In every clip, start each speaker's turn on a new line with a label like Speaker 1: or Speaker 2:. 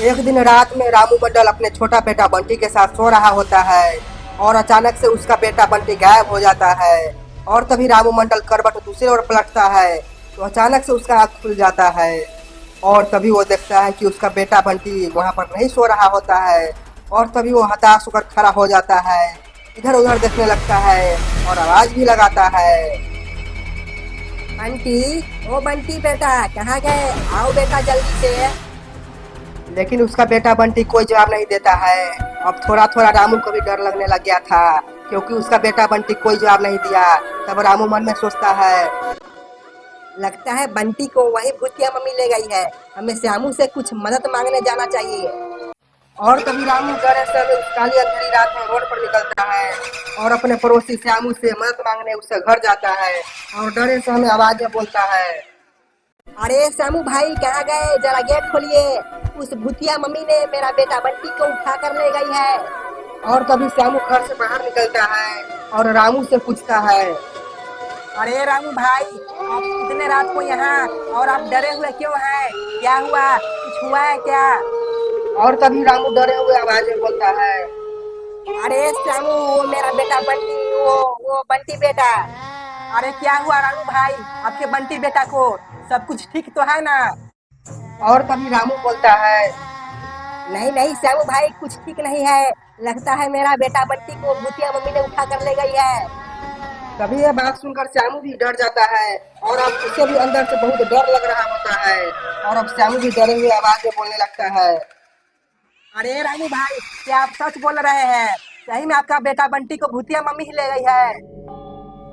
Speaker 1: एक दिन रात में रामू मंडल अपने छोटा बेटा बंटी के साथ सो रहा होता है और अचानक से उसका बेटा बंटी गायब हो जाता है। और तभी रामू मंडल करवट दूसरी ओर पलटता है तो अचानक से उसका आँख खुल जाता है और तभी वो देखता है कि उसका बेटा बंटी वहाँ पर नहीं सो रहा होता है। और तभी वो हताश होकर खड़ा हो जाता है, इधर उधर देखने लगता है और आवाज भी लगाता है।
Speaker 2: बंटी, ओ बंटी बेटा कहाँ गए? आओ बेटा जल्दी से।
Speaker 1: लेकिन उसका बेटा बंटी कोई जवाब नहीं देता है। अब थोड़ा थोड़ा रामू को भी डर लगने लग गया था, क्योंकि उसका बेटा बंटी कोई जवाब नहीं दिया। तब रामू मन में सोचता है,
Speaker 2: लगता है बंटी को वही भूतिया मम्मी ले गई है। हमें श्यामू से कुछ मदद मांगने जाना चाहिए।
Speaker 1: और तभी रामू डरे से उस काली अंधेरी रात में रोड पर निकलता है और अपने पड़ोसी श्यामू से मदद मांगने उससे घर जाता है और डरे से हमें आवाज में बोलता है,
Speaker 2: अरे श्यामू भाई कहाँ गए? जरा गेट खोलिए। उस भूतिया मम्मी ने मेरा बेटा बंटी को उठा कर ले गई है।
Speaker 1: और तभी श्यामू घर से बाहर निकलता है और रामू से पूछता है,
Speaker 2: अरे रामू भाई, आप इतने रात को यहाँ और आप डरे हुए क्यों हैं? क्या हुआ? कुछ हुआ है क्या?
Speaker 1: और तभी रामू डरे हुए आवाज में बोलता है,
Speaker 2: अरे श्यामू, वो मेरा बेटा बंटी, वो बंटी बेटा। अरे क्या हुआ रामू भाई, आपके बंटी बेटा को? सब कुछ ठीक तो है ना?
Speaker 1: और तभी रामू बोलता है,
Speaker 2: नहीं नहीं श्यामू भाई, कुछ ठीक नहीं है। लगता है मेरा बेटा बंटी को भूतिया मम्मी ने उठा कर ले गई है।
Speaker 1: तभी यह बात सुनकर श्यामू भी डर जाता है और अब उसे भी अंदर से बहुत डर लग रहा होता है। और अब श्यामू भी डरे हुए आवाज में बोलने लगता है,
Speaker 2: अरे रामू भाई, क्या आप सच बोल रहे हैं? सही में आपका बेटा बंटी को भूतिया मम्मी ही ले गई है?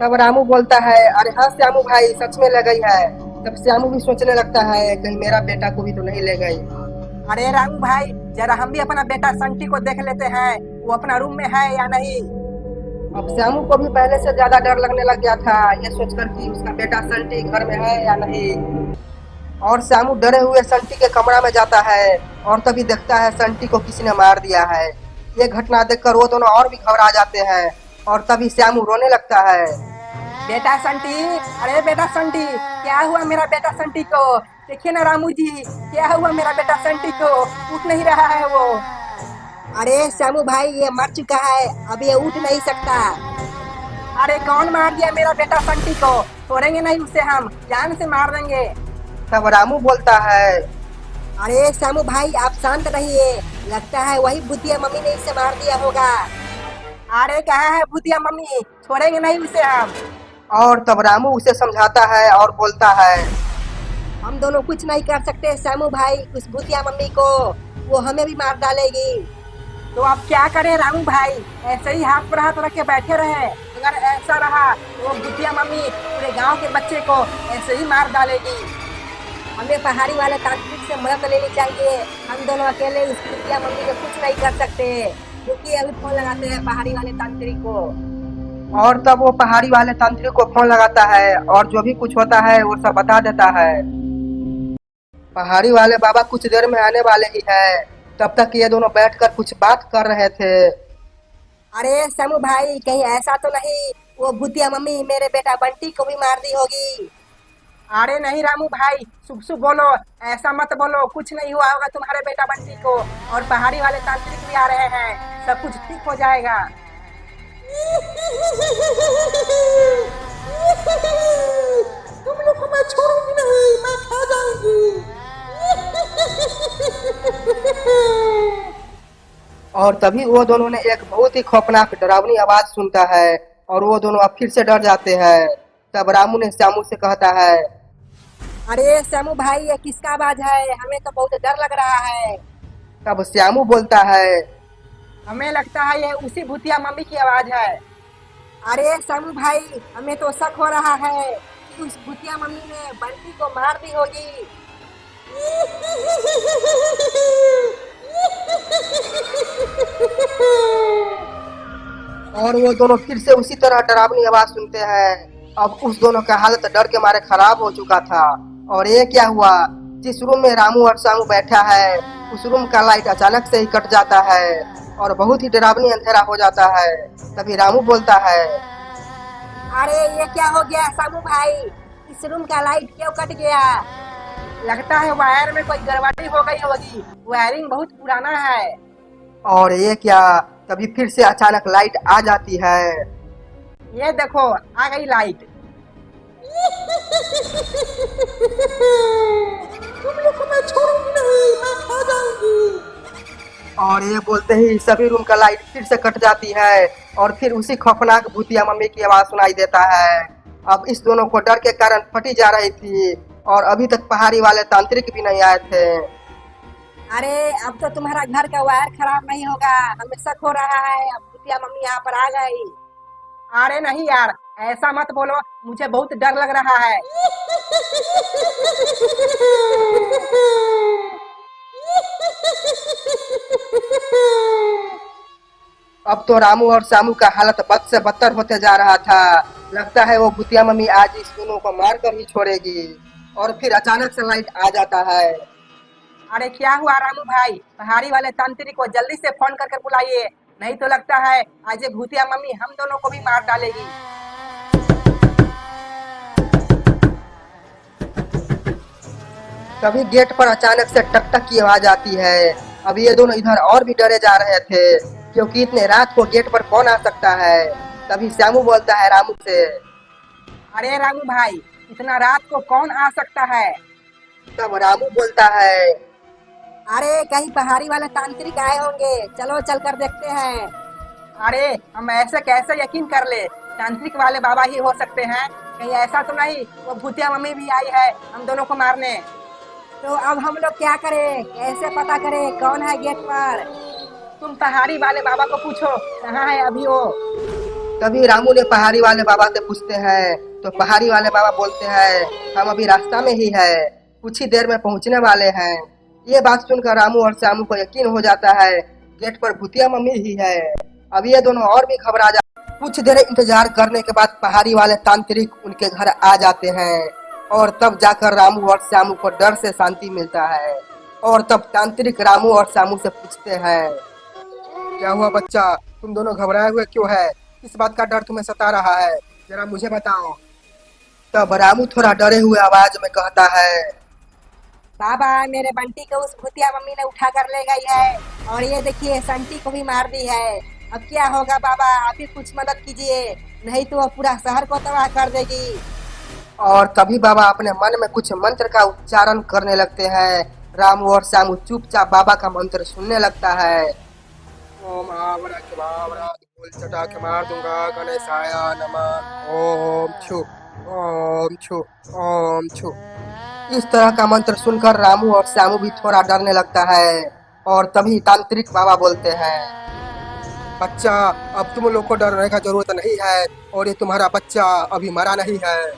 Speaker 1: तब रामू बोलता है, अरे हाँ श्यामू भाई, सच में ले गई है। तब श्यामू भी सोचने लगता है कहीं मेरा बेटा को भी तो नहीं ले गई।
Speaker 2: अरे रामू भाई, जरा हम भी अपना बेटा संटी को देख लेते हैं, वो अपना रूम में है या नहीं।
Speaker 1: अब श्यामू को भी पहले से ज्यादा डर लगने लग गया था, ये सोचकर कि उसका बेटा संटी घर में है या नहीं। और श्यामू डरे हुए संटी के कमरा में जाता है और तभी देखता है संटी को किसी ने मार दिया है। ये घटना देखकर वो दोनों और भी घबरा जाते हैं और तभी श्यामू रोने लगता है।
Speaker 2: बेटा संटी, अरे बेटा संटी, क्या हुआ मेरा बेटा संटी को? देखिए ना रामू जी, क्या हुआ मेरा बेटा संटी को? उठ नहीं रहा है वो। अरे श्यामू भाई, ये मर चुका है, अब ये उठ नहीं सकता। अरे कौन मार दिया मेरा बेटा संटी को? छोड़ेंगे नहीं उसे, हम जान से मार देंगे।
Speaker 1: तब रामू बोलता है,
Speaker 2: अरे श्यामू भाई आप शांत रहिए, लगता है वही भूतिया मम्मी ने इसे मार दिया होगा। अरे कहाँ है भूतिया मम्मी? छोड़ेंगे नहीं उसे हम।
Speaker 1: और तब रामू उसे समझाता है और बोलता है,
Speaker 2: हम दोनों कुछ नहीं कर सकते श्यामू भाई उस भूतिया मम्मी को, वो हमें भी मार डालेगी। तो अब क्या करें रामू भाई? ऐसे ही हाथ पर हाथ रख के बैठे रहे? अगर ऐसा रहा तो वो भूतिया मम्मी पूरे गांव के बच्चे को ऐसे ही मार डालेगी। हमें पहाड़ी वाले तांत्रिक से मदद लेनी चाहिए। हम दोनों अकेले उस भूतिया मम्मी को कुछ नहीं कर सकते, क्योंकि अभी फोन लगाते हैं पहाड़ी वाले तांत्रिक को।
Speaker 1: और तब वो पहाड़ी वाले तांत्रिक को फोन लगाता है और जो भी कुछ होता है वो सब बता देता है। पहाड़ी वाले बाबा कुछ देर में आने वाले ही है। तब तक ये दोनों बैठकर कुछ बात कर रहे थे।
Speaker 2: अरे श्यामू भाई, कहीं ऐसा तो नहीं वो भूतिया मम्मी मेरे बेटा बंटी को भी मार दी होगी? अरे नहीं रामू भाई, शुभ शुभ बोलो, ऐसा मत बोलो, कुछ नहीं हुआ होगा तुम्हारे बेटा बंटी को। और पहाड़ी वाले तांत्रिक भी आ रहे हैं, सब कुछ ठीक हो जाएगा। तुम लोग को मैं छोड़ूंगी नहीं, मैं खा जाऊंगी।
Speaker 1: और तभी वो दोनों ने एक बहुत ही खौफनाक डरावनी आवाज सुनता है और वो दोनों अब फिर से डर जाते हैं। तब रामू ने श्यामू से कहता है,
Speaker 2: अरे श्यामू भाई, ये किसका आवाज है? हमें तो बहुत डर लग रहा है।
Speaker 1: तब श्यामू बोलता है,
Speaker 2: हमें लगता है ये उसी भूतिया मम्मी की आवाज है। अरे श्यामू भाई, हमें तो शक हो रहा है कि उस भूतिया मम्मी ने बंटी को मार दी होगी।
Speaker 1: और वो दोनों फिर से उसी तरह डरावनी आवाज सुनते हैं। अब उस दोनों का हालत डर के मारे खराब हो चुका था। और ये क्या हुआ, जिस रूम में रामू और श्यामू बैठा है उस रूम का लाइट अचानक से ही कट जाता है और बहुत ही डरावनी अंधेरा हो जाता है। तभी रामू बोलता है,
Speaker 2: अरे ये क्या हो गया श्यामू भाई? इस रूम का लाइट क्यों कट गया? लगता है वायर में कोई गड़बड़ी हो गई होगी, वायरिंग बहुत पुराना है।
Speaker 1: और ये क्या, तभी फिर से अचानक लाइट आ जाती है।
Speaker 2: ये देखो, आ गई लाइट। तुम लोग को मैं छोड़ूंगी नहीं, मैं खा जाऊंगी।
Speaker 1: और ये बोलते ही सभी रूम का लाइट फिर से कट जाती है और फिर उसी खौफनाक भूतिया मम्मी की आवाज सुनाई देता है। अब इस दोनों को डर के कारण फटी जा रही थी और अभी तक पहाड़ी वाले तांत्रिक भी नहीं आए थे।
Speaker 2: अरे अब तो तुम्हारा घर का वायर खराब नहीं होगा, हमें शक हो रहा है, अब भूतिया मम्मी यहाँ पर आ गई। अरे नहीं यार, ऐसा मत बोलो, मुझे बहुत डर लग रहा है।
Speaker 1: अब तो रामू और शामू का हालत बद से बदतर होते जा रहा था। लगता है वो भूतिया मम्मी आज इस दोनों को मार कर ही छोड़ेगी। और फिर अचानक से लाइट आ जाता है।
Speaker 2: अरे क्या हुआ रामू भाई, पहाड़ी वाले तांत्रिक को जल्दी से फोन करके बुलाइए, नहीं तो लगता है आज ये भूतिया मम्मी हम दोनों को भी मार डालेगी।
Speaker 1: तभी गेट पर अचानक से टक टक की आवाज आती है। अब ये दोनों इधर और भी डरे जा रहे थे क्योंकि इतने रात को गेट पर कौन आ सकता है। तभी श्यामू बोलता है रामू से।
Speaker 2: अरे रामू भाई, इतना रात को कौन आ सकता है?
Speaker 1: तब रामू बोलता है।
Speaker 2: अरे कहीं पहाड़ी वाले तांत्रिक आए होंगे, चलो चल कर देखते हैं। अरे हम ऐसे कैसे यकीन कर ले, तांत्रिक वाले बाबा ही हो सकते हैं, कहीं ऐसा तो नहीं वो भूतिया मम्मी भी आई है हम दोनों को मारने। तो अब हम लोग क्या करें, कैसे पता करें कौन है गेट पर? तुम पहाड़ी वाले बाबा को पूछो कहाँ है अभी वो।
Speaker 1: तभी रामू ने पहाड़ी वाले बाबा से पूछते हैं तो पहाड़ी वाले बाबा बोलते हैं हम अभी रास्ता में ही है, कुछ ही देर में पहुंचने वाले हैं। ये बात सुनकर रामू और श्यामू को यकीन हो जाता है गेट पर भूतिया मम्मी ही है। अब ये दोनों और भी घबरा जाते। कुछ देर इंतजार करने के बाद पहाड़ी वाले तांत्रिक उनके घर आ जाते हैं और तब जाकर रामू और श्यामू को डर से शांति मिलता है। और तब तांत्रिक रामू और श्यामू से पूछते हैं क्या हुआ बच्चा, तुम दोनों घबराए हुए क्यों है, किस बात का डर तुम्हें सता रहा है, जरा मुझे बताओ। तब रामू थोड़ा डरे हुए आवाज में कहता है
Speaker 2: बाबा मेरे बंटी को उस भूतिया मम्मी ने उठा कर ले गई है और ये देखिए संटी को भी मार दी है। अब क्या होगा बाबा, आप ही कुछ मदद कीजिए, नहीं तो वो पूरा शहर को तबाह कर देगी।
Speaker 1: और तभी बाबा अपने मन में कुछ मंत्र का उच्चारण करने लगते हैं। रामू और श्यामू चुपचाप बाबा का मंत्र सुनने लगता है। ओम आवरा के बावरा धूल चटा के मार दूंगा गणेशाय नमः ओम छु ओम छु ओम छु। इस तरह का मंत्र सुनकर रामू और श्यामू भी थोड़ा डरने लगता है। और तभी तांत्रिक बाबा बोलते हैं बच्चा, अब तुम लोग को डरने का जरूरत नहीं है और ये तुम्हारा बच्चा अभी मरा नहीं है।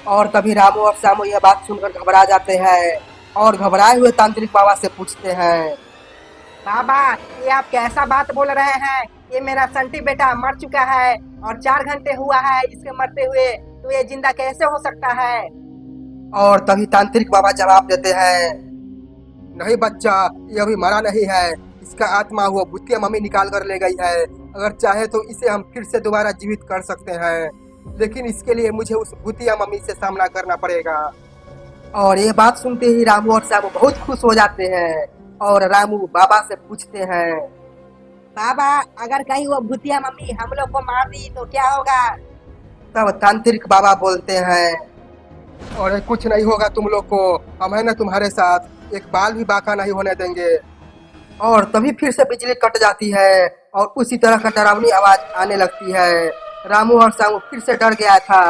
Speaker 1: और तभी रामू और श्यामू यह बात सुनकर घबरा जाते हैं और घबराए हुए तांत्रिक बाबा से पूछते हैं
Speaker 2: बाबा ये आप कैसा बात बोल रहे हैं, ये मेरा संटी बेटा मर चुका है और 4 घंटे हुआ है इसके मरते हुए, तो ये जिंदा कैसे हो सकता है?
Speaker 1: और तभी तांत्रिक बाबा जवाब देते हैं नहीं बच्चा, ये अभी मरा नहीं है, इसका आत्मा वो भूतिया मम्मी निकाल कर ले गई है। अगर चाहे तो इसे हम फिर से दोबारा जीवित कर सकते हैं, लेकिन इसके लिए मुझे उस भूतिया मम्मी से सामना करना पड़ेगा। और ये बात सुनते ही रामू और श्यामू बहुत खुश हो जाते हैं और रामू बाबा से पूछते हैं
Speaker 2: बाबा अगर कहीं वो भूतिया मम्मी हम लोग को मार दी तो क्या होगा?
Speaker 1: तब तांत्रिक बाबा बोलते हैं और कुछ नहीं होगा तुम लोग को, हम है ना तुम्हारे साथ, एक बाल भी बाका नहीं होने देंगे। और तभी फिर से बिजली कट जाती है और उसी तरह का डरावनी आवाज आने लगती है। रामू और श्यामू फिर से डर गया था।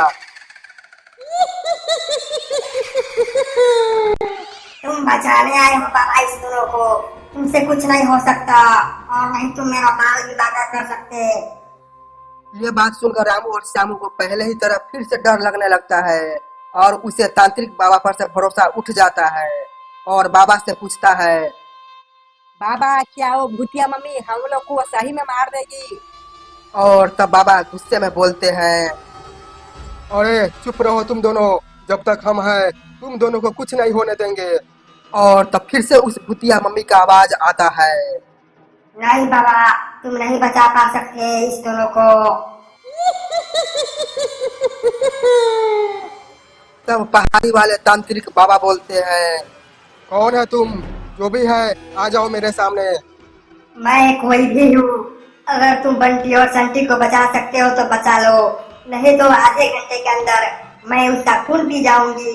Speaker 3: तुम बचाने आए हो बाबा इस दोनों को, तुमसे कुछ नहीं हो सकता और नहीं तुम मेरा बाल भी बाका कर सकते।
Speaker 1: ये बात सुनकर रामू और श्यामू को पहले ही तरह फिर से डर लगने लगता है और उसे तांत्रिक बाबा पर से भरोसा उठ जाता है और बाबा से पूछता है
Speaker 2: बाबा क्या वो भूतिया मम्मी हम लोग को सही में मार देगी?
Speaker 1: और तब बाबा गुस्से में बोलते हैं अरे चुप रहो तुम दोनों, जब तक हम हैं तुम दोनों को कुछ नहीं होने देंगे। और तब फिर से उस भूतिया मम्मी का आवाज आता है
Speaker 3: नहीं बाबा, तुम नहीं बचा पा सकते इस दोनों को।
Speaker 1: तब पहाड़ी वाले तांत्रिक बाबा बोलते हैं, कौन है तुम? जो भी है आ जाओ मेरे सामने।
Speaker 3: मैं कोई भी हूँ। अगर तुम बंटी और संटी को बचा सकते हो तो बचा लो, नहीं तो आधे घंटे के अंदर मैं उसका खून पी जाऊंगी।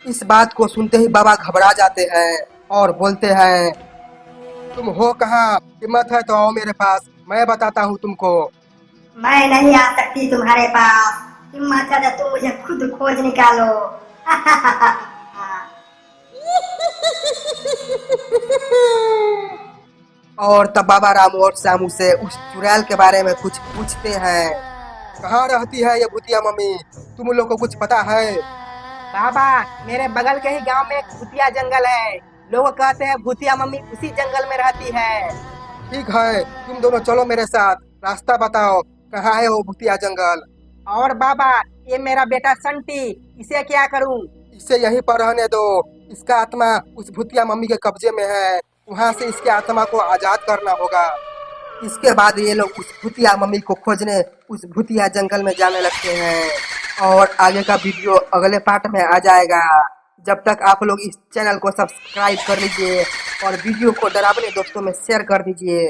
Speaker 1: इस बात को सुनते ही बाबा घबरा जाते हैं और बोलते हैं, तुम हो कहाँ? हिम्मत है तो आओ मेरे पास, मैं बताता हूँ तुमको।
Speaker 3: मैं नहीं आ सकती तुम्हारे पास। हिम्मत है तो तुम मुझे खुद खोज निकालो।
Speaker 1: और तब बाबा रामू और श्यामू से उस चुड़ैल के बारे में कुछ पूछते हैं। कहाँ रहती है ये भूतिया मम्मी? तुम लोग को कुछ पता है?
Speaker 2: बाबा, मेरे बगल के ही गांव में एक भूतिया जंगल है। लोग कहते हैं भूतिया मम्मी उसी जंगल में रहती है।
Speaker 1: ठीक है, तुम दोनों चलो मेरे साथ, रास्ता बताओ, कहाँ है वो भूतिया जंगल?
Speaker 2: और बाबा, ये मेरा बेटा संटी, इसे क्या करूं?
Speaker 1: इसे यहीं पर रहने दो। इसका आत्मा उस भूतिया मम्मी के कब्जे में है, वहां से इसके आत्मा को आजाद करना होगा। इसके बाद ये लोग उस भूतिया मम्मी को खोजने उस भूतिया जंगल में जाने लगते हैं और आगे का वीडियो अगले पार्ट में आ जाएगा। जब तक आप लोग इस चैनल को सब्सक्राइब कर लीजिए और वीडियो को डरावने दोस्तों में शेयर कर दीजिए।